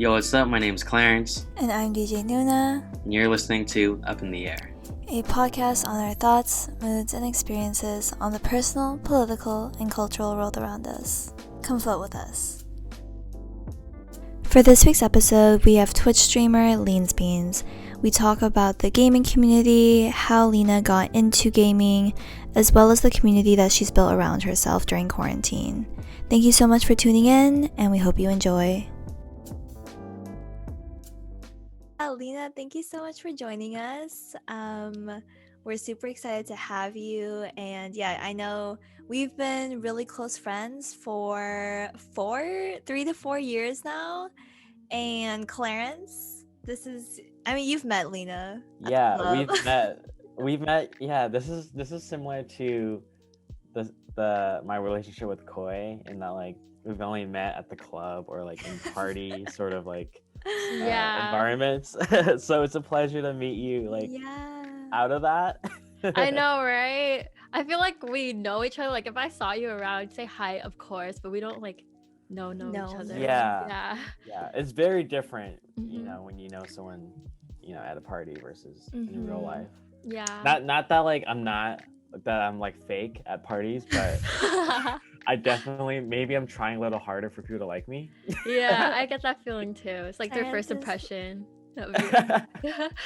Yo, what's up? My name's Clarence, And I'm DJ Nuna, and you're listening to Up in the Air. a podcast on our thoughts, moods, and experiences on the personal, political, and cultural world around us. Come float with us. For this week's episode, we have Twitch streamer Leanzbeans. We talk about the gaming community, how Lena got into gaming, as well as the community that she's built around herself during quarantine. Thank you so much for tuning in, and we hope you enjoy. Lena, thank you so much for joining us. We're super excited to have you, and yeah, I know we've been really close friends for 3 to 4 years now. And Clarence, you've met Lena. Yeah, we've met. Yeah, this is similar to my relationship with Koi, in that like we've only met at the club or like in party sort of like environments. So it's a pleasure to meet you out of that. I know, right? I feel like we know each other. Like if I saw you around, say hi, of course, but we don't like know each other. Yeah. It's very different, when you know someone, at a party versus in real life. Yeah. Not that like I'm like fake at parties, but I definitely, maybe I'm trying a little harder for people to like me. Yeah, I get that feeling too. It's like their first impression.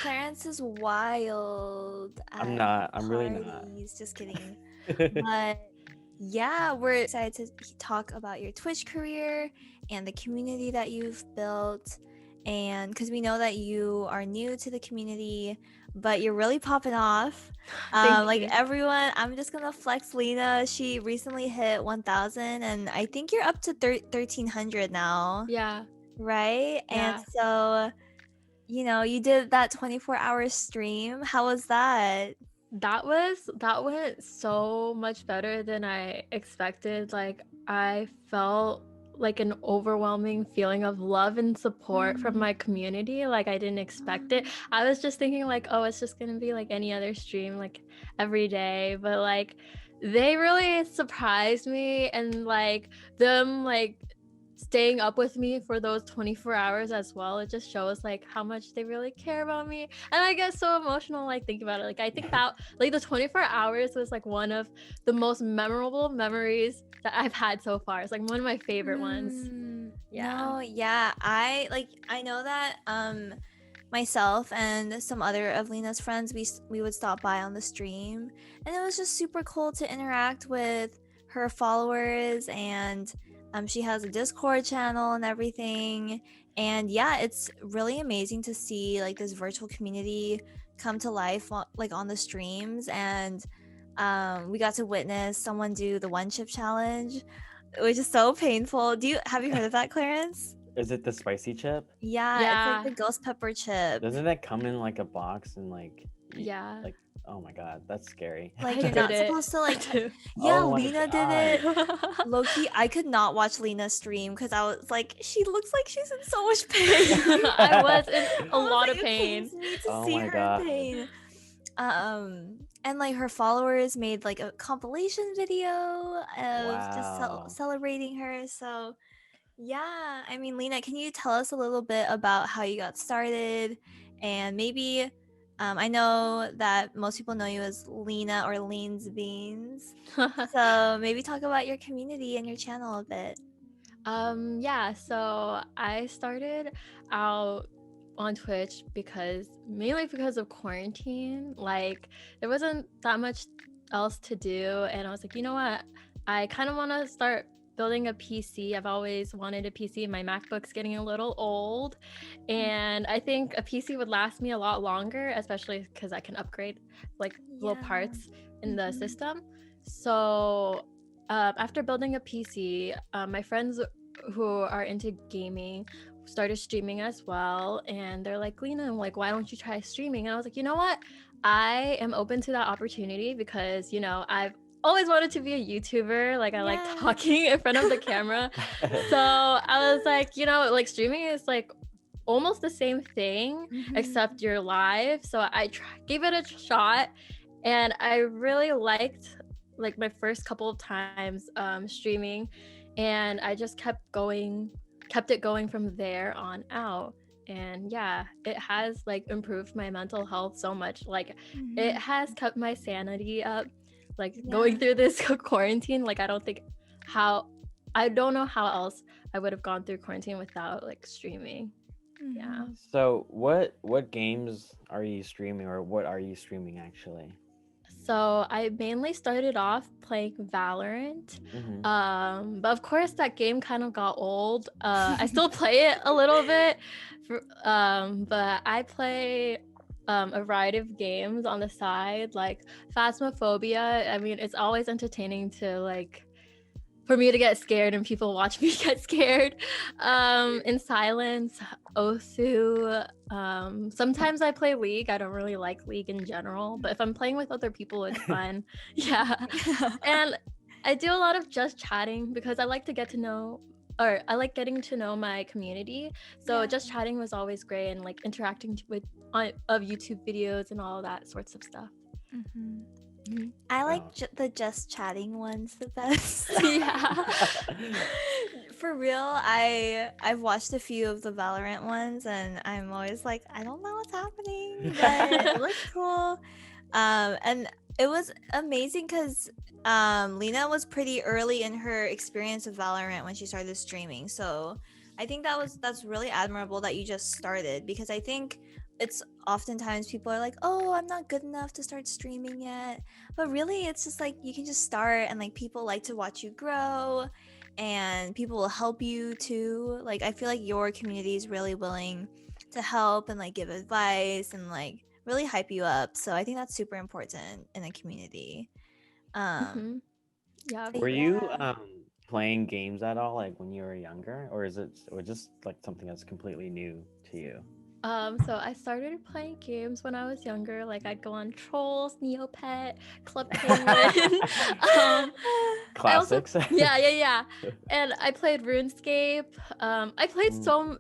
Clarence is wild. I'm really not. Just kidding. But yeah, we're excited to talk about your Twitch career and the community that you've built. And because we know that you are new to the community, but you're really popping off. Everyone, I'm just gonna flex Lena. She recently hit 1,000, and I think you're up to 1,300 now. Yeah. Right? Yeah. And so, you did that 24-hour stream. How was that? That went so much better than I expected. Like I felt like an overwhelming feeling of love and support from my community. Like I didn't expect it. I was just thinking like, oh, it's just gonna be like any other stream, like every day. But like they really surprised me, and like them like staying up with me for those 24 hours as well, it just shows like how much they really care about me. And I get so emotional like thinking about it. Like I think that like the 24 hours was like one of the most memorable memories that I've had so far. It's like one of my favorite ones. I know that myself and some other of Lena's friends, we would stop by on the stream, and it was just super cool to interact with her followers. And she has a Discord channel and everything. And yeah, it's really amazing to see like this virtual community come to life like on the streams. And we got to witness someone do the one chip challenge, which is so painful. Have you heard of that, Clarence? Is it the spicy chip? Yeah, it's like the ghost pepper chip. Doesn't that come in like a box and like yeah, like, oh my god, that's scary. Like you're not supposed to like Lena did it. Low-key, I could not watch Lena stream because I was like, she looks like she's in so much pain. I was in a lot of pain. It pains me to see her in pain. And like her followers made like a compilation video of just celebrating her. So yeah, I mean, Lena, can you tell us a little bit about how you got started? And maybe I know that most people know you as Lena or Leanzbeans. So maybe talk about your community and your channel a bit. So I started out on Twitch mainly because of quarantine. Like there wasn't that much else to do, and I was like, you know what, I kind of want to start building a PC. I've always wanted a PC. My MacBook's getting a little old, and I think a PC would last me a lot longer, especially because I can upgrade like little parts in the system. So after building a PC, my friends who are into gaming started streaming as well, and they're like, Lena, like, why don't you try streaming? And I was like, you know what, I am open to that opportunity because I've always wanted to be a YouTuber. Like I like talking in front of the camera. So I was like, like streaming is like almost the same thing except you're live. So I gave it a shot, and I really liked like my first couple of times streaming, and I just kept going kept it going from there on out. And yeah, it has like improved my mental health so much. Like it has kept my sanity up, like going through this quarantine. Like I don't know how else I would have gone through quarantine without like streaming. Yeah. So what games are you streaming, or what are you streaming actually? So I mainly started off playing Valorant. Mm-hmm. But of course that game kind of got old. I still play it a little bit, but I play a variety of games on the side, like Phasmophobia. I mean, it's always entertaining to like for me to get scared and people watch me get scared. In silence, Osu. Sometimes I play League. I don't really like League in general, but if I'm playing with other people, it's fun. Yeah. And I do a lot of just chatting because I like to get to know, or I like getting to know my community. So just chatting was always great, and like interacting with of YouTube videos and all that sorts of stuff. I like the just chatting ones the best. Yeah. For real, I've watched a few of the Valorant ones, and I'm always like, I don't know what's happening, but it looks cool. And it was amazing because Lena was pretty early in her experience of Valorant when she started streaming. So I think that's really admirable that you just started, because I think it's oftentimes people are like, oh, I'm not good enough to start streaming yet, but really it's just like you can just start, and like people like to watch you grow, and people will help you too. Like I feel like your community is really willing to help and like give advice and like really hype you up. So I think that's super important in a community. Yeah. Were you playing games at all, like when you were younger, or just like something that's completely new to you? So I started playing games when I was younger. Like I'd go on Trolls, Neopet, Club Penguin. Classics. Yeah. And I played RuneScape. I played so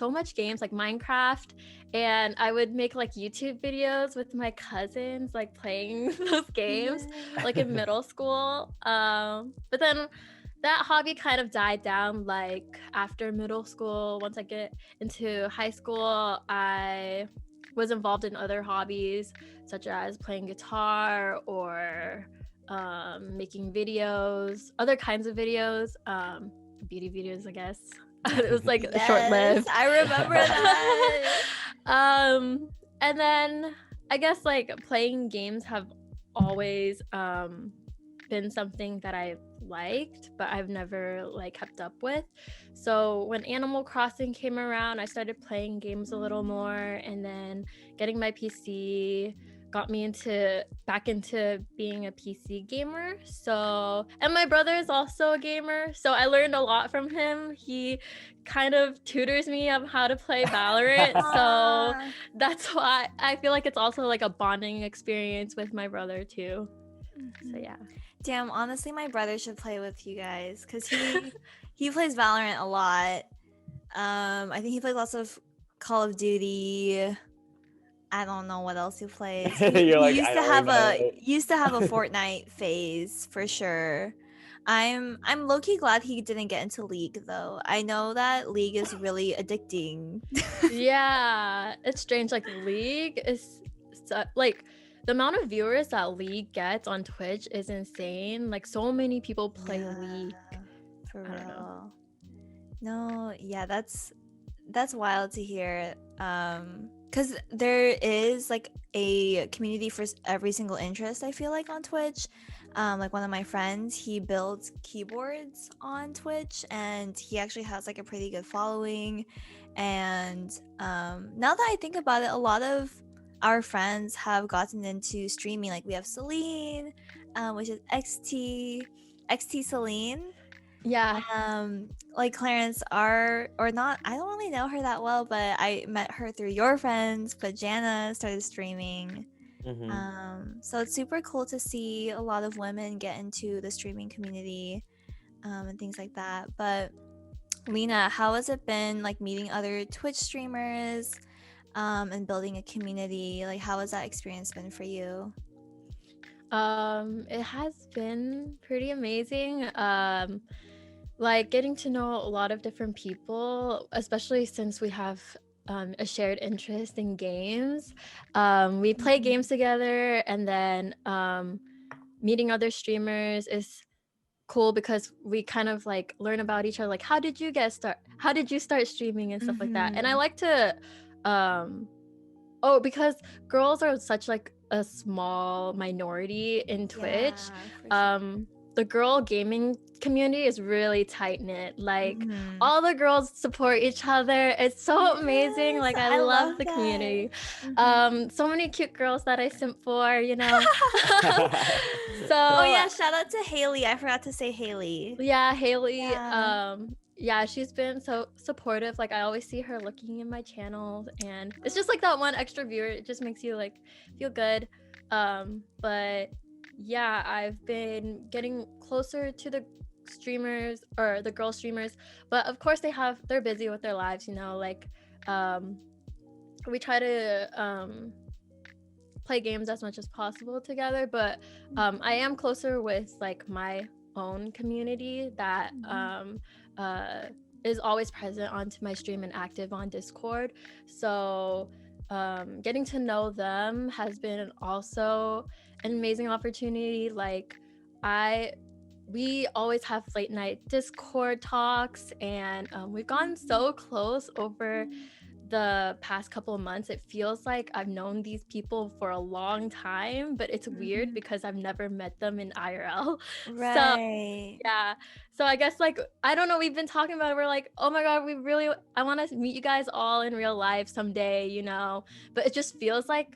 much games like Minecraft, and I would make like YouTube videos with my cousins, like playing those games, like in middle school. But then that hobby kind of died down like after middle school. Once I get into high school, I was involved in other hobbies such as playing guitar or making videos, other kinds of videos, beauty videos, I guess. It was like short-lived. I remember that. And then I guess like playing games have always been something that I've liked, but I've never like kept up with. So when Animal Crossing came around, I started playing games a little more, and then getting my PC got me back into being a PC gamer. So, and my brother is also a gamer, so I learned a lot from him. He kind of tutors me on how to play Valorant. So that's why I feel like it's also like a bonding experience with my brother too. So yeah. Damn, honestly, my brother should play with you guys, because he plays Valorant a lot. I think he plays lots of Call of Duty. I don't know what else he plays. He used to have a Fortnite phase for sure. I'm low-key glad he didn't get into League though. I know that League is really addicting. Yeah, it's strange. Like League is like the amount of viewers that League gets on Twitch is insane. Like so many people play League. For real. No, yeah, that's wild to hear. Because there is like a community for every single interest, I feel like, on Twitch. Like one of my friends, he builds keyboards on Twitch, and he actually has like a pretty good following. And now that I think about it, a lot of our friends have gotten into streaming. Like we have Celine, which is XT Celine. Yeah. Like Clarence or not, I don't really know her that well, but I met her through your friends. But Jana started streaming. So it's super cool to see a lot of women get into the streaming community, and things like that. But Lena, how has it been like meeting other Twitch streamers, and building a community? Like how has that experience been for you? It has been pretty amazing. like getting to know a lot of different people, especially since we have a shared interest in games. We play Mhm. games together, and then meeting other streamers is cool because we kind of like learn about each other, like how did you start streaming and stuff like that. And I Mhm. like to because girls are such like a small minority in Twitch. Yeah, for sure. The girl gaming community is really tight knit. Like Mhm. all the girls support each other. It's so amazing. Yes, Like I I love love the that. community. Mhm. So many cute girls that I simp for, you know. So Oh yeah, shout out to Haley. I forgot to say Haley. yeah, Haley, Yeah. yeah, she's been so supportive. Like I always see her looking in my channel, and it's just like that one extra viewer. It just makes you like feel good. But yeah, I've been getting closer to the streamers or the girl streamers, but of course they're busy with their lives, you know, like we try to play games as much as possible together, but I am closer with like my own community that is always present onto my stream and active on Discord. So getting to know them has been also an amazing opportunity. Like we always have late night Discord talks, and we've gotten so close over the past couple of months. It feels like I've known these people for a long time, but it's weird Mhm. because I've never met them in IRL. So Right. yeah, so I guess like I don't know, we've been talking about it. We're like, oh my god, I want to meet you guys all in real life someday, you know. But it just feels like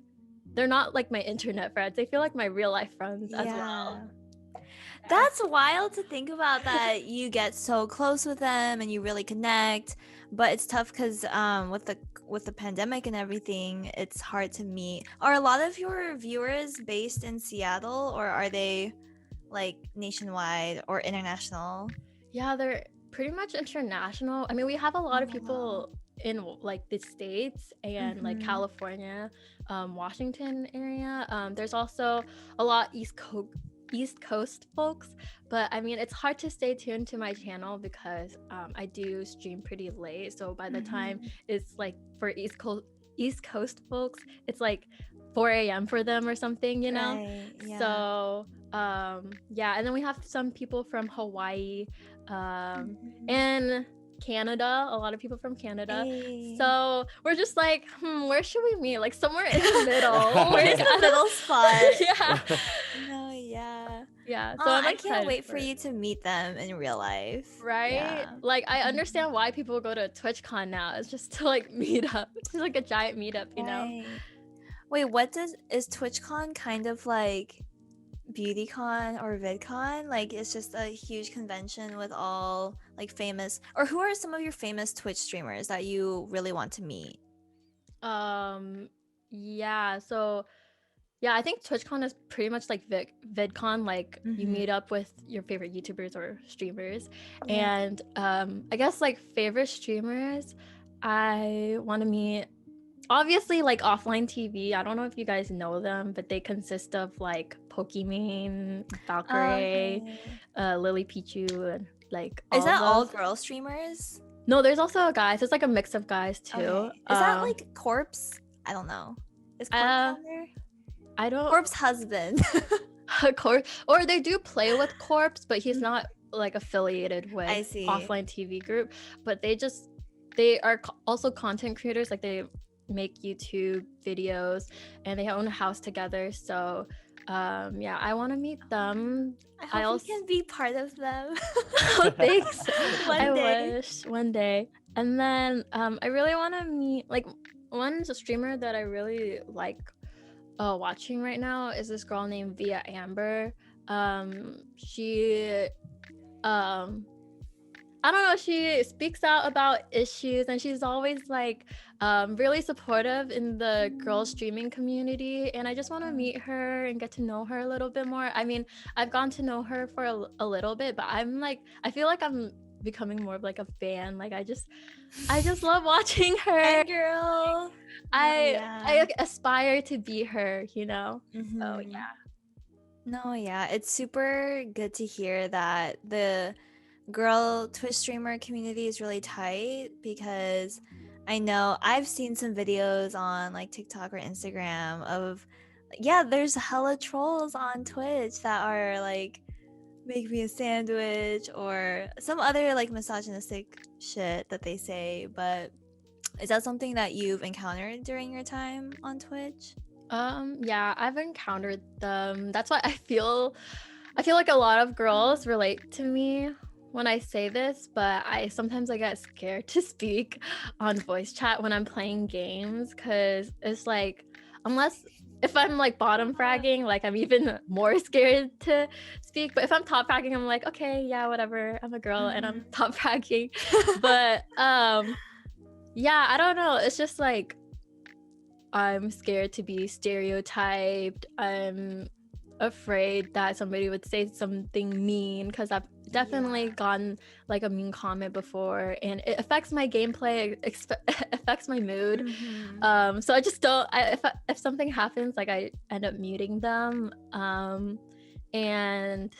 they're not like my internet friends, they feel like my real life friends as well. Yeah. That's wild to think about, that you get so close with them and you really connect, but it's tough because with the pandemic and everything, it's hard to meet. Are a lot of your viewers based in Seattle, or are they like nationwide or international? Yeah, they're pretty much international. I mean, we have a lot of Oh, people in like the States and like Mhm. California, Washington area. There's also a lot East Coast folks, but I mean, it's hard to stay tuned to my channel because I do stream pretty late. So by the time Mhm. it's like for East Coast folks, it's like 4 a.m. for them or something, you know? Right. Yeah. So yeah, and then we have some people from Hawaii, Mhm. and Canada, a lot of people from Canada. Hey. So we're just like, where should we meet? Like somewhere in the middle. Where's the middle spot? Yeah. No, yeah. Yeah. So Oh, I'm I can't excited wait for it. you to meet them in real life. Right? Yeah. Like I understand why people go to TwitchCon now. It's just to like meet up. It's just like a giant meetup, you know? Right. Wait, is TwitchCon kind of like BeautyCon or VidCon? Like it's just a huge convention with all like famous, or who are some of your famous Twitch streamers that you really want to meet? Yeah, so yeah, I think TwitchCon is pretty much like VidCon. Like you Mhm. meet up with your favorite YouTubers or streamers. Yeah. And I guess like favorite streamers, I want to meet obviously like offline TV. I don't know if you guys know them, but they consist of like Pokimane, Valkyrie, Okay. Lily Pichu, and like Is that all those. girl streamers? No, there's also guys. It's like a mix of guys too. Okay. Is that like Corpse? I don't know. Is Corpse on there? I don't Corpse husband. or they do play with Corpse, but he's not like affiliated with I see. offline TV group. But they are also content creators. Like they make YouTube videos and they own a house together. So yeah, I want to meet them. I hope you can be part of them. Oh, thanks. One day. Wish one day. And then I really want to meet like one streamer that I really like watching right now is this girl named Via Amber. She I don't know, she speaks out about issues and she's always like really supportive in the girl streaming community, and I just want to meet her and get to know her a little bit more. I mean, I've gotten to know her for a little bit, but I feel like I'm becoming more of like a fan. Like I just love watching her. And girl. I aspire to be her, you know. So Mhm. yeah. No, yeah, it's super good to hear that the girl Twitch streamer community is really tight, because I know I've seen some videos on like TikTok or Instagram of, yeah, there's hella trolls on Twitch that are like, make me a sandwich or some other like misogynistic shit that they say. But is that something that you've encountered during your time on Twitch? Yeah, I've encountered them. That's why I feel like a lot of girls relate to me when I say this, but sometimes I get scared to speak on voice chat when I'm playing games, because it's like, unless if I'm like bottom fragging, like I'm even more scared to speak. But if I'm top fragging, I'm like, okay, yeah, whatever. I'm a girl and I'm top fragging. But yeah, I don't know. It's just like I'm scared to be stereotyped. I'm afraid that somebody would say something mean, because I've definitely gotten like a mean comment before, and it affects my gameplay, affects my mood. So I just don't, if something happens, like I end up muting them. And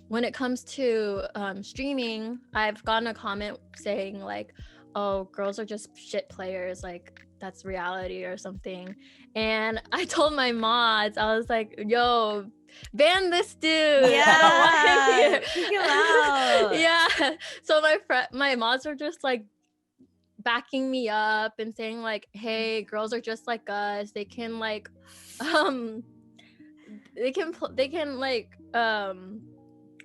when it comes to streaming, I've gotten a comment saying like, oh, girls are just shit players, like that's reality or something. And I told my mods, I was like, yo, ban this dude. Yeah, kick him out. Yeah. So my mods are just like backing me up and saying like, hey, girls are just like us. They can like they can like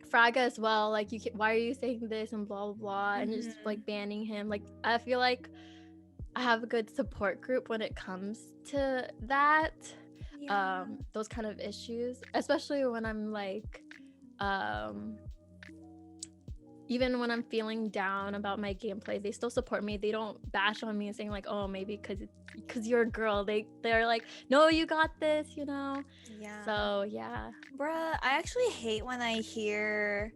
frag as well, like why are you saying this and blah blah blah, and just like banning him. Like I feel like I have a good support group when it comes to that. Those kind of issues, especially when I'm like even when I'm feeling down about my gameplay, they still support me. They don't bash on me and saying like, oh, maybe because you're a girl. They're like, no, you got this, you know? Yeah. So yeah. Bruh, I actually hate when I hear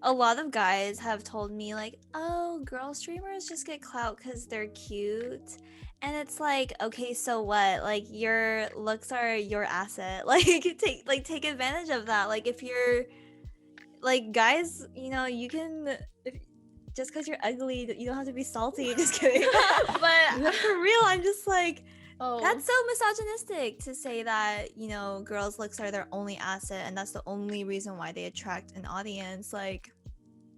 a lot of guys have told me like, oh, girl streamers just get clout because they're cute. And it's like, okay, so what? Like, your looks are your asset. Like, take advantage of that. Like, if you're like, guys, you know, you can, just because you're ugly, you don't have to be salty. Just kidding. But for real, I'm just like, that's so misogynistic to say that, you know, girls' looks are their only asset and that's the only reason why they attract an audience. Like,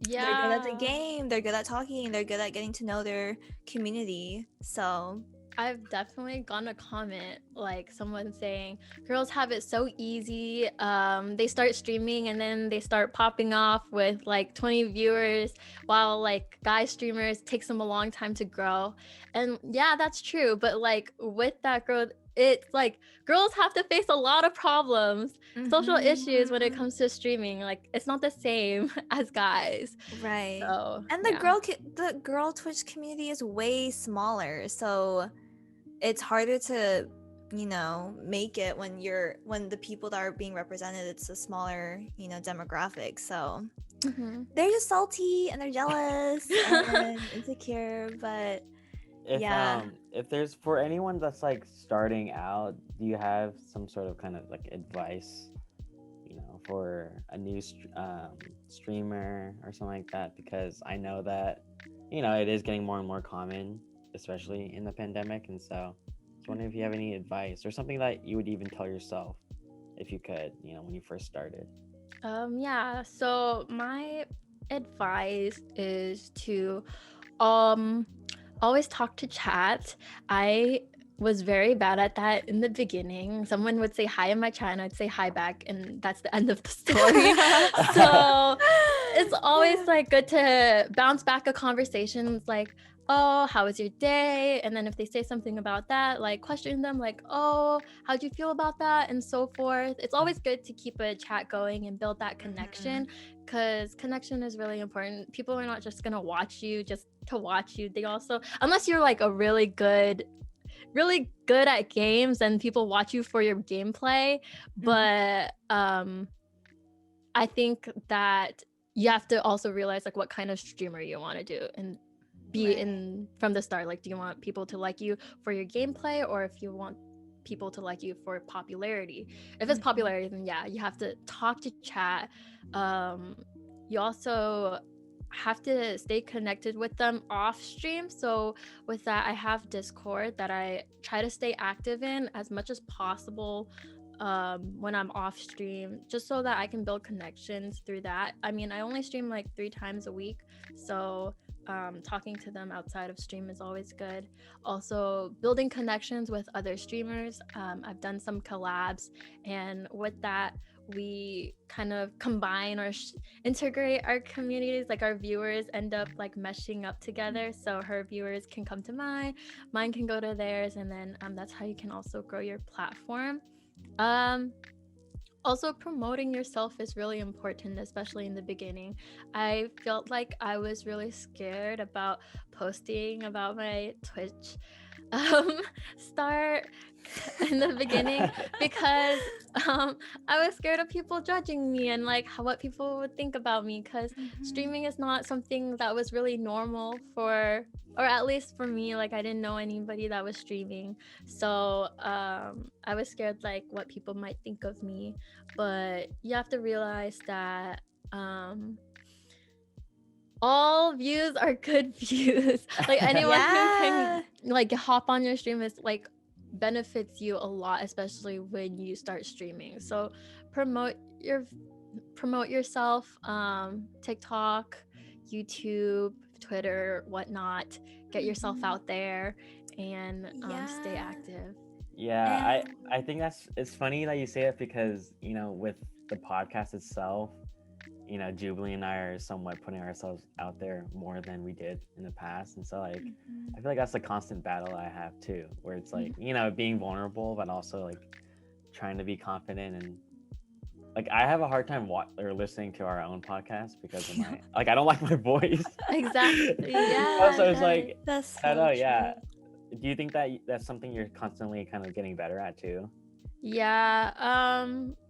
yeah, they're good at the game, they're good at talking, they're good at getting to know their community. So I've definitely gotten a comment like someone saying girls have it so easy. They start streaming and then they start popping off with like 20 viewers, while like guy streamers takes them a long time to grow. And yeah, that's true. But like with that growth, it's like girls have to face a lot of problems, social issues when it comes to streaming. Like it's not the same as guys, right? So, and the girl Twitch community is way smaller, so it's harder to, you know, make it when the people that are being represented, it's a smaller, you know, demographic. So they're just salty and they're jealous and insecure. But if there's, for anyone that's like starting out, do you have some sort of kind of like advice, you know, for a new streamer or something like that? Because I know that, you know, it is getting more and more common, especially in the pandemic. And so I was wondering if you have any advice or something that you would even tell yourself if you could, you know, when you first started. Yeah, so my advice is to always talk to chat. I was very bad at that in the beginning. Someone would say hi in my chat and I'd say hi back, and that's the end of the story. So it's always like good to bounce back a conversation. It's like, oh, how was your day? And then if they say something about that, like question them like, oh, how'd you feel about that? And so forth. It's always good to keep a chat going and build that connection, because connection is really important. People are not just gonna watch you just to watch you. They also, unless you're like a really good at games, and people watch you for your gameplay. But I think that you have to also realize like what kind of streamer you want to do and be in from the start. Like, do you want people to like you for your gameplay, or if you want people to like you for popularity? If it's popularity, then yeah, you have to talk to chat. You also have to stay connected with them off stream. So with that, I have Discord that I try to stay active in as much as possible when I'm off stream, just so that I can build connections through that. I mean, I only stream like 3 times a week, so talking to them outside of stream is always good. Also, building connections with other streamers. I've done some collabs, and with that, we kind of combine or integrate our communities. Like our viewers end up like meshing up together, so her viewers can come to mine can go to theirs, and then that's how you can also grow your platform. Also, promoting yourself is really important, especially in the beginning. I felt like I was really scared about posting about my Twitch start in the beginning because I was scared of people judging me and like what people would think about me, because streaming is not something that was really normal for, or at least for me. Like I didn't know anybody that was streaming, so I was scared like what people might think of me. But you have to realize that all views are good views. Like anyone who can like hop on your stream is like benefits you a lot, especially when you start streaming. So promote yourself, TikTok, YouTube, Twitter, whatnot. Get yourself out there and stay active. Yeah, I think it's funny that you say it, because you know, with the podcast itself, you know, Jubilee and I are somewhat putting ourselves out there more than we did in the past. And so like, I feel like that's a constant battle I have too, where it's like, you know, being vulnerable, but also like trying to be confident. And like, I have a hard time listening to our own podcast because of my, like, I don't like my voice. Exactly. Yeah. So it's like, that's I don't know. true. Yeah. Do you think that that's something you're constantly kind of getting better at too? Yeah.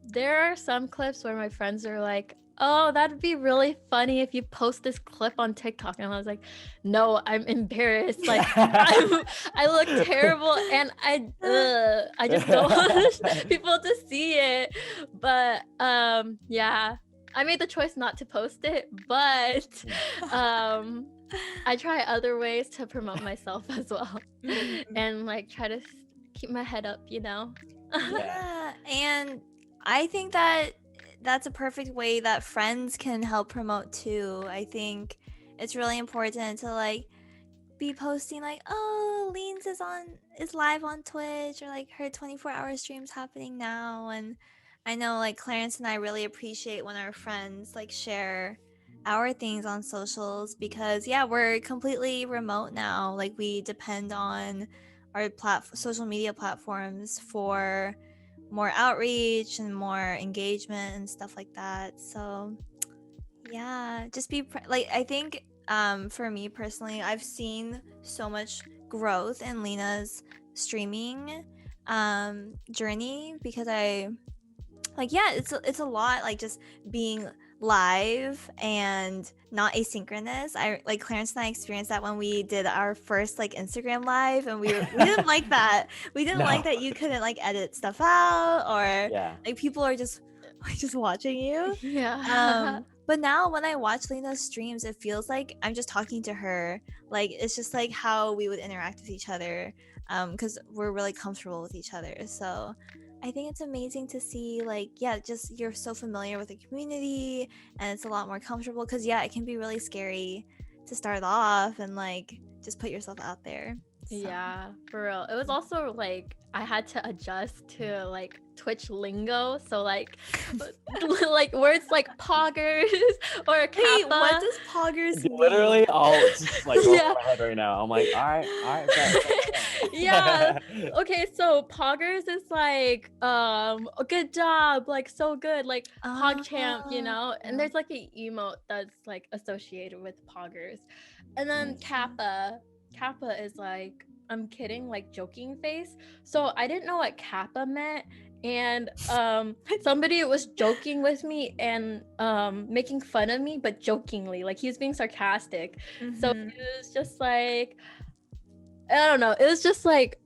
There are some clips where my friends are like, oh, that'd be really funny if you post this clip on TikTok. And I was like, no, I'm embarrassed. Like, I look terrible, and I just don't want people to see it. But yeah, I made the choice not to post it, but I try other ways to promote myself as well, and like try to keep my head up, you know? Yeah, and I think that that's a perfect way that friends can help promote too. I think it's really important to like be posting like, oh, Leanz is live on Twitch, or like her 24-hour stream's happening now. And I know like Clarence and I really appreciate when our friends like share our things on socials, because yeah, we're completely remote now. Like we depend on our social media platforms for more outreach and more engagement and stuff like that. So yeah, just be like, I think for me personally, I've seen so much growth in Lena's streaming journey, because I like, yeah, it's a lot, like just being live and not asynchronous. I like Clarence and I experienced that when we did our first like Instagram live, and we didn't like that. We didn't like that you couldn't like edit stuff out, or like people are just watching you. Yeah. But now when I watch Lena's streams, it feels like I'm just talking to her. Like it's just like how we would interact with each other, because we're really comfortable with each other. So I think it's amazing to see, like, yeah, just you're so familiar with the community, and it's a lot more comfortable, because yeah, it can be really scary to start off and like just put yourself out there. So. Yeah, for real. It was also like I had to adjust to like Twitch lingo, so like like words like poggers or kappa. Wait, what does poggers mean? Literally all just like over my head right now. I'm like, all right. Yeah. Okay, so poggers is like good job, like so good, like PogChamp, you know? And there's like an emote that's like associated with poggers. And then kappa is like, I'm kidding, like joking face. So I didn't know what kappa meant, and somebody was joking with me and making fun of me, but jokingly, like he was being sarcastic. So it was just like, I don't know, it was just like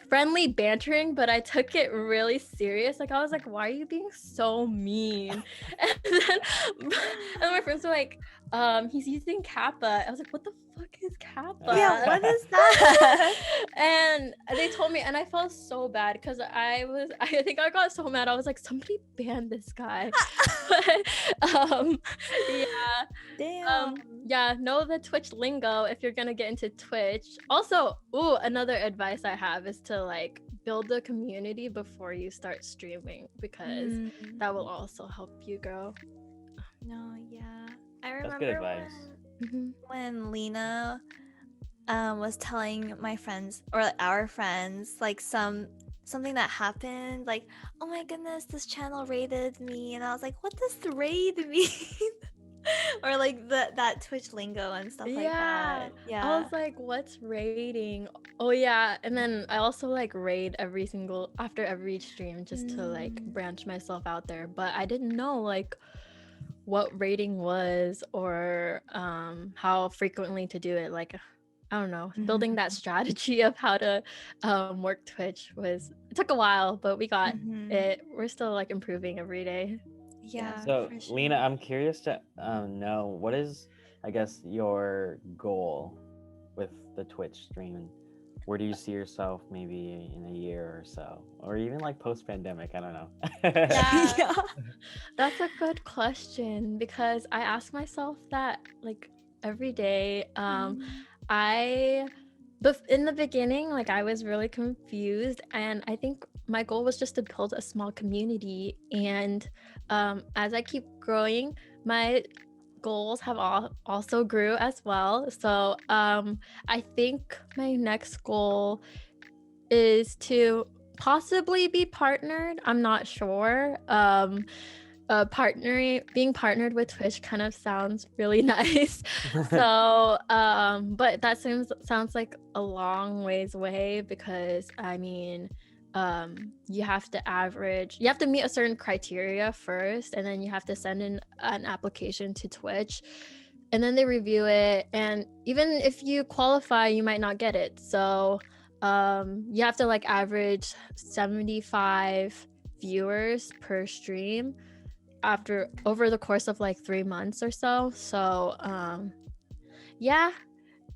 friendly bantering, but I took it really serious. Like I was like, why are you being so mean? And then my friends were like, he's using Kappa. I was like, what the fuck is Kappa? Yeah, what is that? And they told me, and I felt so bad because I think I got so mad. I was like, somebody ban this guy. But, yeah. Damn. Yeah, know the Twitch lingo if you're gonna get into Twitch. Also, another advice I have is to like build a community before you start streaming, because that will also help you grow. No, yeah. I That's good remember advice. when Lena was telling my friends or like, our friends like something that happened, like, oh my goodness, this channel raided me, and I was like, what does the raid mean? Or like that Twitch lingo and stuff like that. Yeah. I was like, what's raiding? Oh yeah. And then I also like raid after every stream just to like branch myself out there. But I didn't know like what raiding was or how frequently to do it. Like, I don't know, building that strategy of how to work Twitch it took a while, but we got it. We're still like improving every day. Yeah. So for sure. Lena, I'm curious to know, what is, I guess, your goal with the Twitch stream, and where do you see yourself maybe in a year or so, or even like post-pandemic? I don't know. Yeah. That's a good question, because I ask myself that like every day. In the beginning, like I was really confused, and I think my goal was just to build a small community, and as I keep growing, my goals have also grew as well. So I think my next goal is to possibly be partnered. I'm not sure. Being partnered with Twitch kind of sounds really nice. So but that sounds like a long ways away, because I mean you have to meet a certain criteria first, and then you have to send in an application to Twitch, and then they review it, and even if you qualify, you might not get it. So you have to like average 75 viewers per stream over the course of like 3 months or so. So yeah,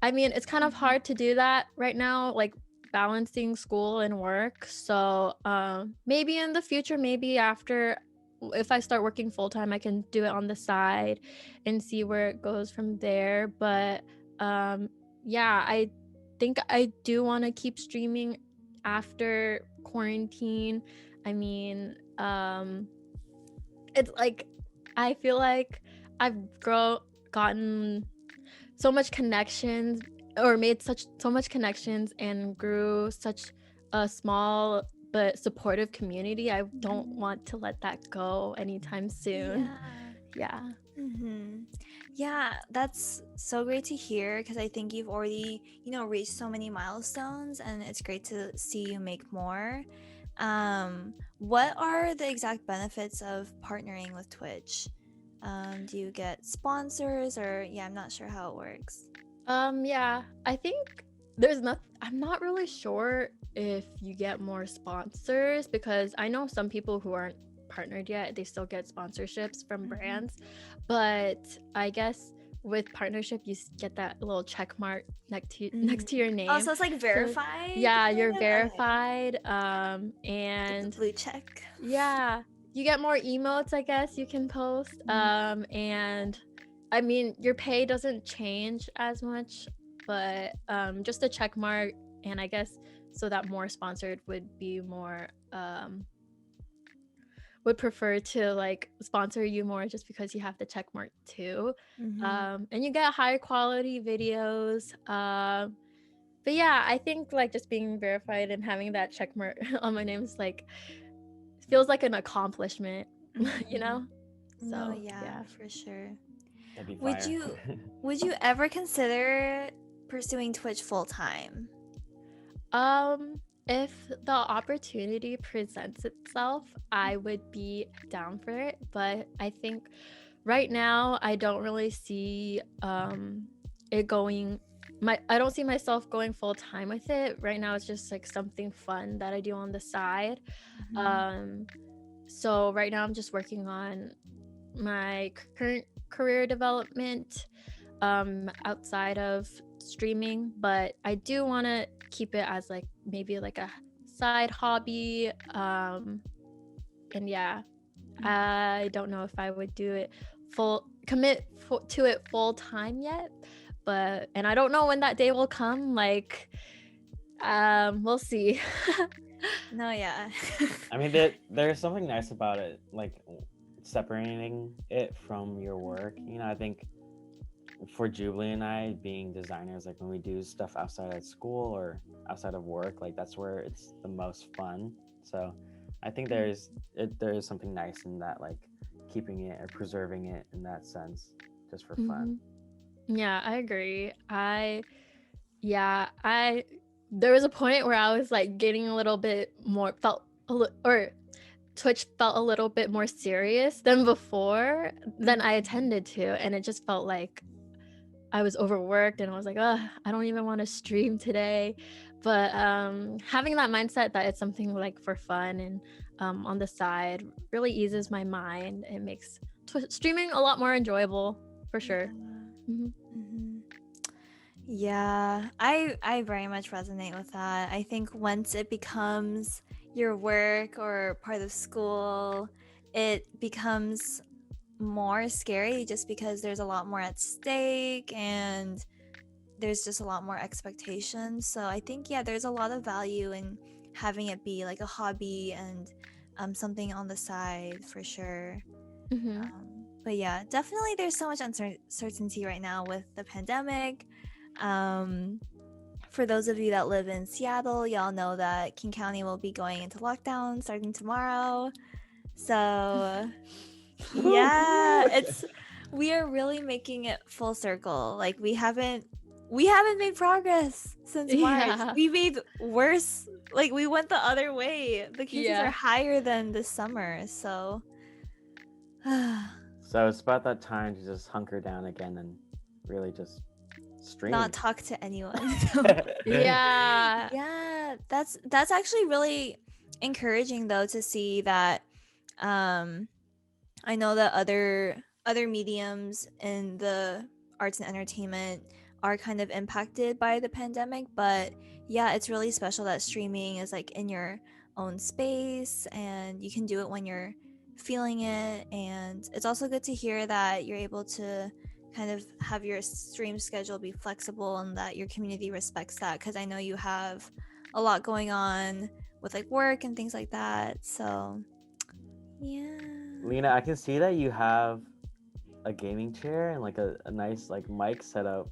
I mean, it's kind of hard to do that right now, like balancing school and work. So maybe in the future, maybe after, if I start working full-time, I can do it on the side and see where it goes from there. But yeah, I think I do want to keep streaming after quarantine. I mean, it's like I feel like I've gotten so much connections, or made so much connections, and grew such a small but supportive community. I don't want to let that go anytime soon. Yeah. Yeah, that's so great to hear, because I think you've already, reached so many milestones, and it's great to see you make more. What are the exact benefits of partnering with Twitch? Do you get sponsors, or I'm not sure how it works. Yeah, I think I'm not really sure if you get more sponsors, because I know some people who aren't partnered yet, they still get sponsorships from brands, but I guess with partnership you get that little check mark next to your name. Oh, so it's like verified? So, yeah, you're verified. And blue check. Yeah, you get more emotes, I guess, you can post. And I mean, your pay doesn't change as much, but just a check mark, and I guess so that more sponsored would be more would prefer to like sponsor you more, just because you have the check mark too. And you get higher quality videos. But yeah, I think like just being verified and having that check mark on my name is like, feels like an accomplishment. You know? So yeah, for sure. That'd be Would fire. would you ever consider pursuing Twitch full time? If the opportunity presents itself, I would be down for it, but I think right now I don't really see it going. I don't see myself going full time with it right now. It's just like something fun that I do on the side. So right now I'm just working on my current career development outside of streaming, but I do want to keep it as like maybe like a side hobby. And yeah, I don't know if I would do it to it full time yet, but and I don't know when that day will come. Like, we'll see. No, yeah. I mean, there's something nice about it, like separating it from your work. You know, I think for Jubilee and I being designers, like when we do stuff outside of school or outside of work, like that's where it's the most fun. So I think there is something nice in that, like keeping it or preserving it in that sense, just for fun. Yeah, I agree. There was a point where I was like getting a little bit more Twitch felt a little bit more serious than before than I attended to, and it just felt like I was overworked and I was like, oh, I don't even want to stream today. But having that mindset that it's something like for fun and on the side really eases my mind. It makes streaming a lot more enjoyable for sure. Yeah, I very much resonate with that. I think once it becomes your work or part of school, it becomes more scary just because there's a lot more at stake and there's just a lot more expectations. So I think, yeah, there's a lot of value in having it be like a hobby and something on the side for sure. But yeah, definitely there's so much uncertainty right now with the pandemic. For those of you that live in Seattle, y'all know that King County will be going into lockdown starting tomorrow. So yeah, we are really making it full circle. Like we haven't made progress since March. Yeah. We made worse. Like we went the other way. The cases Yeah. are higher than this summer. So So it's about that time to just hunker down again and really just stream. not talk to anyone. Yeah. Yeah, that's actually really encouraging though to see that I know that other mediums in the arts and entertainment are kind of impacted by the pandemic, but yeah, it's really special that streaming is like in your own space and you can do it when you're feeling it. And it's also good to hear that you're able to kind of have your stream schedule be flexible and that your community respects that, because I know you have a lot going on with like work and things like that. So yeah, Lena, I can see that you have a gaming chair and like a nice like mic setup.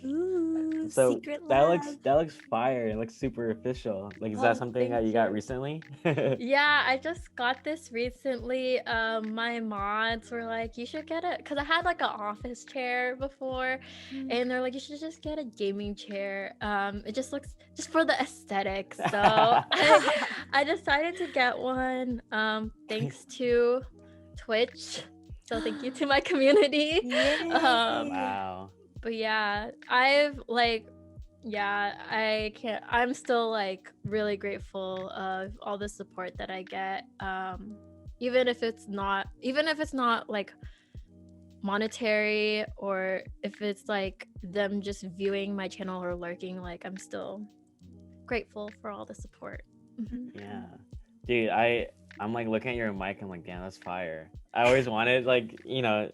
ooh, So secret that lab. looks fire. It looks super official. Like, is Oh, that something that thank you got you. recently? Yeah, I just got this recently. My mods were like, you should get it, because I had like an office chair before, and they're like, you should just get a gaming chair. It just looks just for the aesthetics. So I decided to get one. Thanks to Twitch. So thank you to my community. Yay. Wow. But yeah, I'm still like really grateful of all the support that I get. Even if it's not like monetary, or if it's like them just viewing my channel or lurking, like I'm still grateful for all the support. Yeah. Dude, I'm like looking at your mic, I'm like, damn, that's fire. I always wanted, like, you know,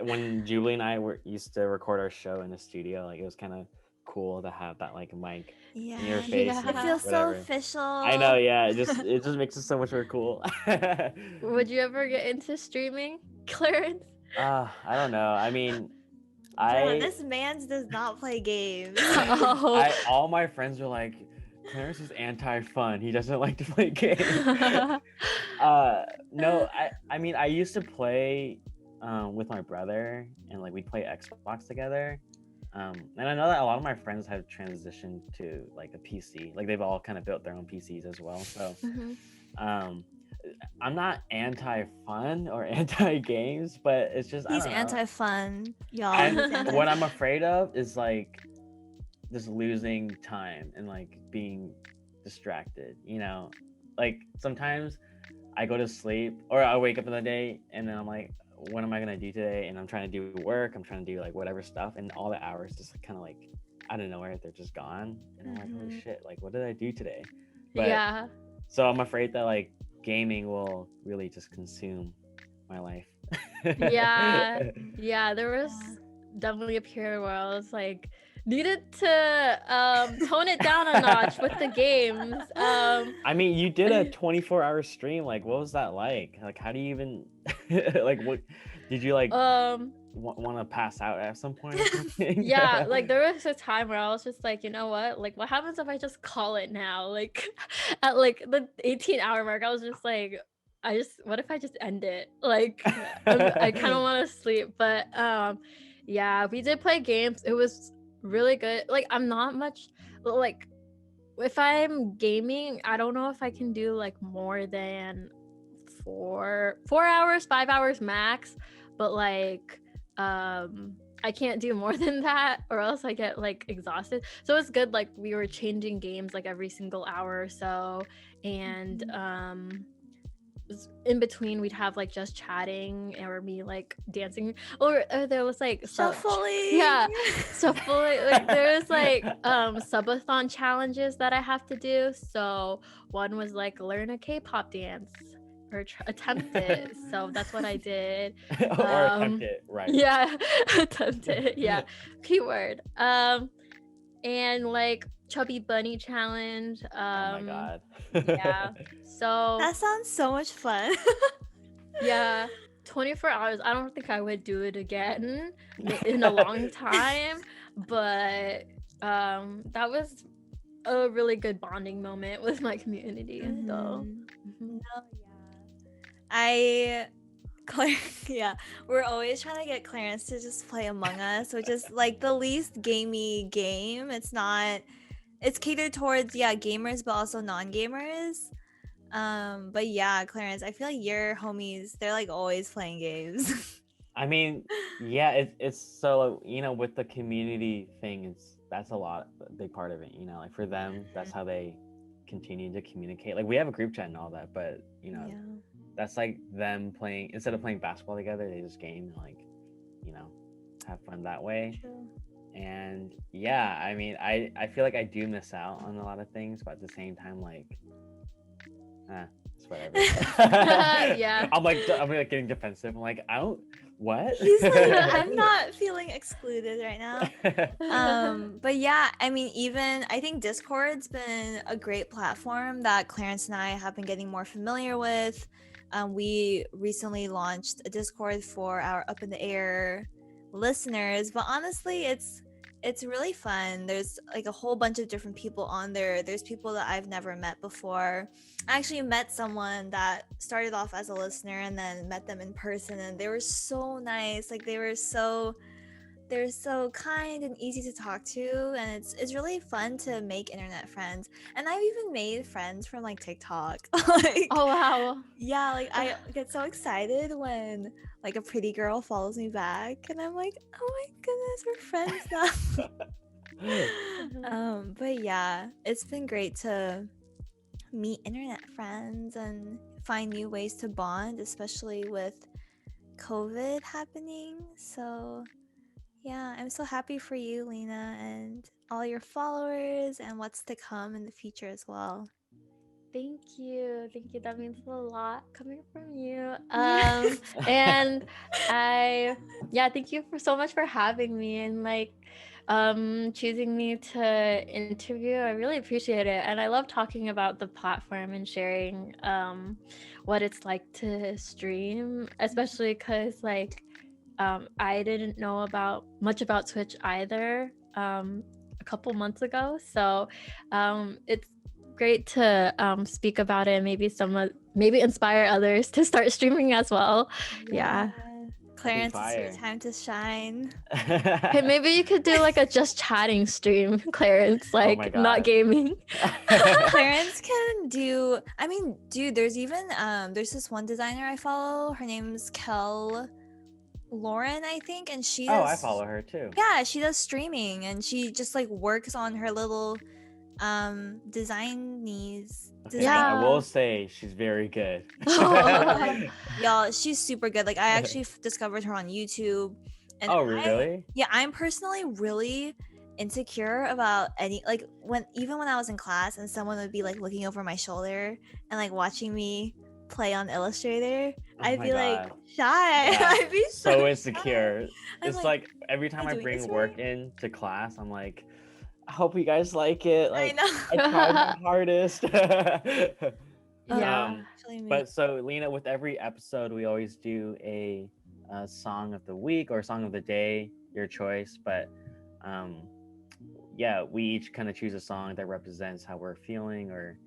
when Jubilee and I used to record our show in the studio, like it was kind of cool to have that like mic in your face. Yeah. and It feels whatever. so official. I know, yeah. It just makes it so much more cool. Would you ever get into streaming, Clarence? I don't know. I mean, Bruh, this man's does not play games. Oh. all my friends are like, Clarence is anti-fun. He doesn't like to play games. No, I mean, I used to play with my brother, and like we'd play Xbox together. And I know that a lot of my friends have transitioned to like a PC. Like they've all kind of built their own PCs as well. So I'm not anti-fun or anti-games, but it's just He's I don't know. anti-fun, y'all. And He's anti-fun. what I'm afraid of is like just losing time and like being distracted, you know? Like sometimes I go to sleep or I wake up in the day and then I'm like, what am I gonna do today? And I'm trying to do work. I'm trying to do like whatever stuff, and all the hours just kind of like out of nowhere they're just gone, and I'm like, holy shit! Like, what did I do today? But, Yeah. So I'm afraid that like gaming will really just consume my life. Yeah. Yeah. There was definitely a period where I was like, needed to tone it down a notch with the games. I mean, you did a 24-hour stream. Like, what was that like? Like, how do you even like? What did you like? Want to pass out at some point or something? Yeah, like there was a time where I was just like, you know what? Like, what happens if I just call it now? Like, at like the 18-hour mark, I was just like, what if I just end it? Like, I kind of want to sleep. But yeah, we did play games. It was really good. Like, I'm not much like, if I'm gaming, I don't know if I can do like more than 4 hours, 5 hours max. But like, I can't do more than that or else I get like exhausted. So it's good, like we were changing games like every single hour or so, and in between we'd have like just chatting or me like dancing, or there was like shuffling. Shuffling. Like there was like subathon challenges that I have to do. So one was like learn a K-pop dance or attempt it. So that's what I did. Or attempt it, right? Yeah, attempt it. Yeah, keyword. And like chubby bunny challenge. Oh my god. Yeah. So that sounds so much fun. Yeah, 24 hours. I don't think I would do it again in a long time, but that was a really good bonding moment with my community. So we're always trying to get Clarence to just play Among Us, which is like the least gamey game. It's catered towards gamers but also non-gamers. But yeah, Clarence, I feel like your homies, they're like always playing games. I mean, yeah, it's so, you know, with the community thing, that's a big part of it, you know, like for them, that's how they continue to communicate. Like we have a group chat and all that, but you know, that's like them playing, instead of playing basketball together, they just game and like, you know, have fun that way. True. And yeah, I mean, I feel like I do miss out on a lot of things, but at the same time, like, it's whatever. Yeah. I'm like getting defensive. I'm like, what? He's like, I'm not feeling excluded right now. But yeah, I mean, even I think Discord's been a great platform that Clarence and I have been getting more familiar with. We recently launched a Discord for our Up in the Air listeners, but honestly, it's really fun. There's like a whole bunch of different people on there. There's people that I've never met before. I actually met someone that started off as a listener and then met them in person, and they were so nice. Like they're so kind and easy to talk to, and it's really fun to make internet friends. And I've even made friends from like TikTok. Like, oh wow. Yeah, like I get so excited when like a pretty girl follows me back, and I'm like, oh my goodness, we're friends now. But yeah, it's been great to meet internet friends and find new ways to bond, especially with COVID happening. So yeah, I'm so happy for you, Lena, and all your followers and what's to come in the future as well. Thank you. That means a lot coming from you. And thank you so much for having me and like choosing me to interview. I really appreciate it, and I love talking about the platform and sharing what it's like to stream, especially because like I didn't know much about Twitch either a couple months ago, so it's great to speak about it and maybe inspire others to start streaming as well. Yeah. Clarence, it's your time to shine. Hey, maybe you could do like a just chatting stream, Clarence, like not gaming. Clarence can do, I mean, dude, there's even there's this one designer I follow. Her name's Lauren, I think, and she does, I follow her too. Yeah, she does streaming, and she just like works on her little Designees. Okay, Yeah. I will say she's very good. Y'all, she's super good. Like, I actually discovered her on YouTube. And Oh, really? I'm personally really insecure about even when I was in class and someone would be like looking over my shoulder and like watching me play on Illustrator, Oh I'd my be like God. shy. Yeah, I'd be so shy. insecure. I'm It's like, like every time am I I doing bring this work right? into class, I'm like, I hope you guys like it. I Like, know. I tried my hardest. Yeah. Actually, me. But so Lena, with every episode, we always do a song of the week or song of the day, your choice. But yeah, we each kind of choose a song that represents how we're feeling, or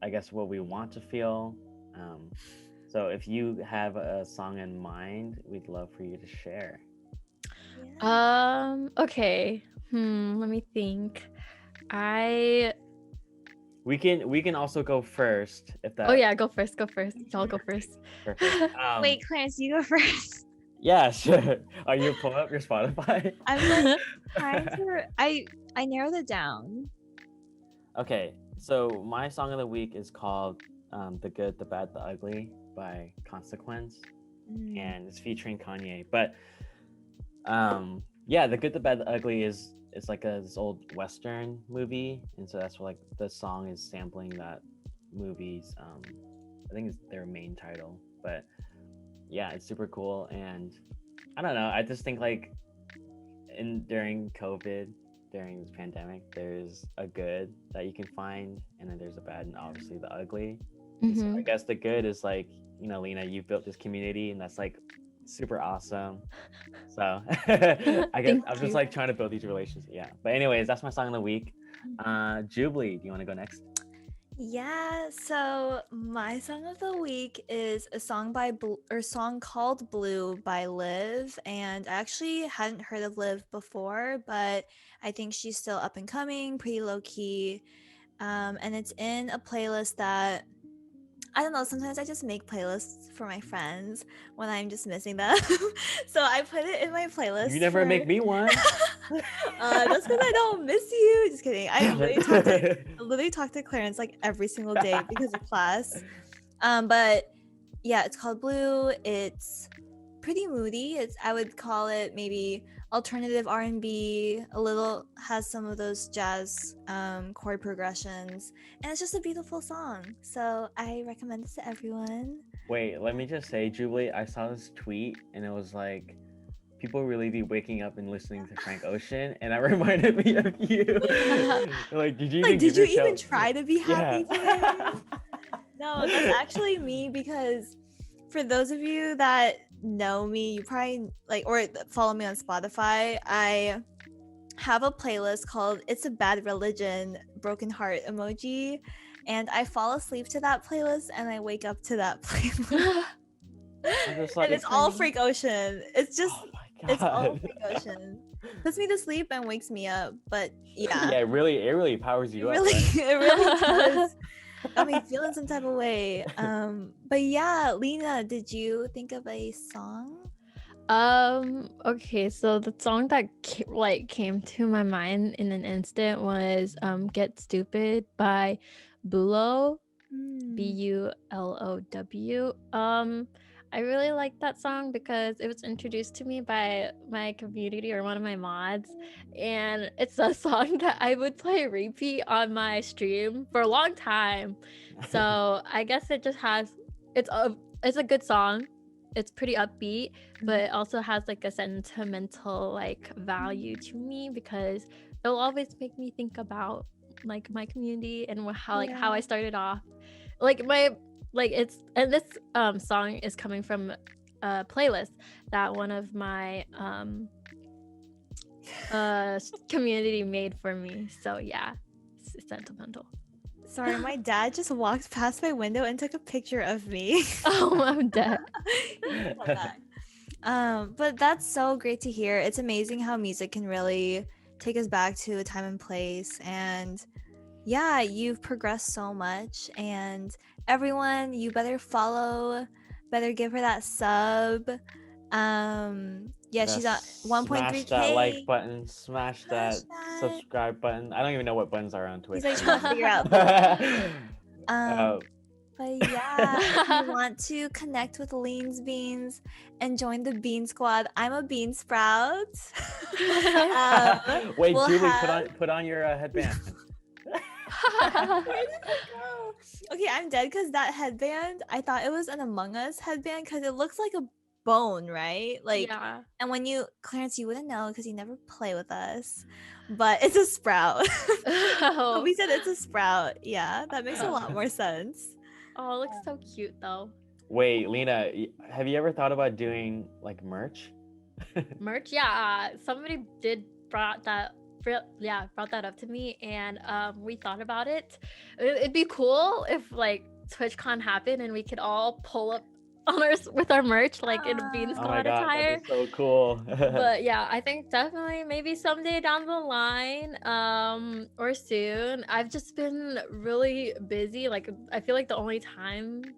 I guess what we want to feel. So if you have a song in mind, we'd love for you to share. Yeah. Okay. Let me think. We can also go first if that. Oh yeah, go first. Y'all go first. Perfect. Wait, Clarence, you go first. Yeah, sure. Are you pulling up your Spotify? I'm like trying to. I narrowed it down. Okay, so my song of the week is called "The Good, the Bad, the Ugly" by Consequence, and it's featuring Kanye. But yeah, "The Good, the Bad, the Ugly" is it's like this old Western movie, and so that's what, like, the song is sampling that movie's. I think it's their main title, but yeah, it's super cool. And I don't know, I just think like during COVID, during this pandemic, there's a good that you can find, and then there's a bad, and obviously the ugly. And so I guess the good is like, Lena, you've built this community, and that's like super awesome. So I guess I'm just like trying to build these relationships. Yeah. But anyways, that's my song of the week. Jubilee, do you want to go next? Yeah, so my song of the week is a song song called Blue by Liv, and I actually hadn't heard of Liv before, but I think she's still up and coming, pretty low key. And it's in a playlist that I don't know, sometimes I just make playlists for my friends when I'm just missing them. So I put it in my playlist. You never make me one. That's because I don't miss you. Just kidding. I literally talk to Clarence like every single day because of class. But yeah, it's called Blue. It's pretty moody. I would call it maybe alternative R&B, a little has some of those jazz chord progressions, and it's just a beautiful song. So I recommend it to everyone. Wait, let me just say, Jubilee, I saw this tweet and it was like, people really be waking up and listening to Frank Ocean, and that reminded me of you. Like, did you even try to be happy today? No, that's actually me, because for those of you that know me, you probably or follow me on Spotify, I have a playlist called It's a Bad Religion broken heart emoji, and I fall asleep to that playlist and I wake up to that playlist. And it's all Frank Ocean. It's just it's all Frank Ocean. Puts me to sleep and wakes me up. But yeah, it really powers you up. Right? It really does. Got me feeling some type of way. But yeah, Lena, did you think of a song? Okay, so the song that came to my mind in an instant was Get Stupid by Bulow, Bulow. I really like that song because it was introduced to me by my community or one of my mods, and it's a song that I would play repeat on my stream for a long time. So I guess it just has it's a good song. It's pretty upbeat, but it also has like a sentimental like value to me because it'll always make me think about like my community and how I started off. This song is coming from a playlist that one of my community made for me. So yeah, it's sentimental. Sorry, my dad just walked past my window and took a picture of me. Oh, I'm dead. But that's so great to hear. It's amazing how music can really take us back to a time and place. And yeah, you've progressed so much. And everyone, you better follow, better give her that sub. Yeah, she's at 1.3K. Smash that like button. Smash that Smash that. subscribe button. I don't even know what buttons are on Twitch. He's like trying to figure out. Oh, But yeah, if you want to connect with Leanzbeans and join the Bean Squad, I'm a bean sprout. wait, we'll Julie, have- put on your headband. Where did it go? Okay, I'm dead because that headband, I thought it was an Among Us headband because it looks like a bone, right? Like, yeah. and when you, Clarence, you wouldn't know because you never play with us, but it's a sprout. But we said it's a sprout. Yeah, that makes a lot more sense. Oh, it looks so cute though. Wait, Lena, have you ever thought about doing like merch? Merch, yeah. Somebody brought that up to me, and we thought about it. It'd be cool if like TwitchCon happened and we could all pull up on with our merch like in a Bean Oh my Squad god, attire. that'd be so cool. But yeah, I think definitely maybe someday down the line, or soon. I've just been really busy. Like I feel like the only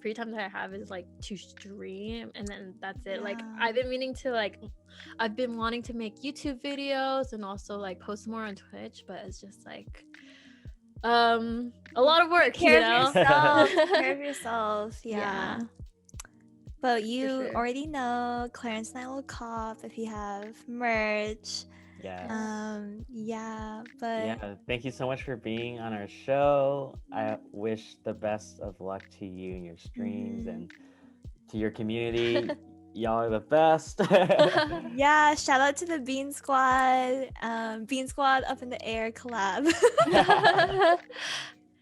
free time that I have is like to stream, and then that's it. Like Yeah. I've been wanting to make YouTube videos and also like post more on Twitch, but it's just like a lot of work, Take care you know. of yourself. Take care of yourself. Yeah. Yeah. But you sure. already know Clarence and I will cop if you have merch. Yeah. Yeah, but Yeah, thank you so much for being on our show. I wish the best of luck to you and your streams and to your community. Y'all are the best. yeah, shout out to the Bean Squad. Bean Squad up in the air collab.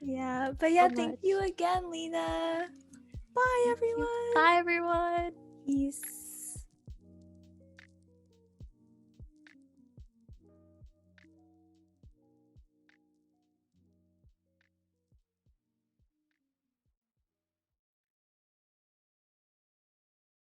Yeah, but yeah, So thank much. you again, Lena. Bye, everyone. Bye, everyone. Peace.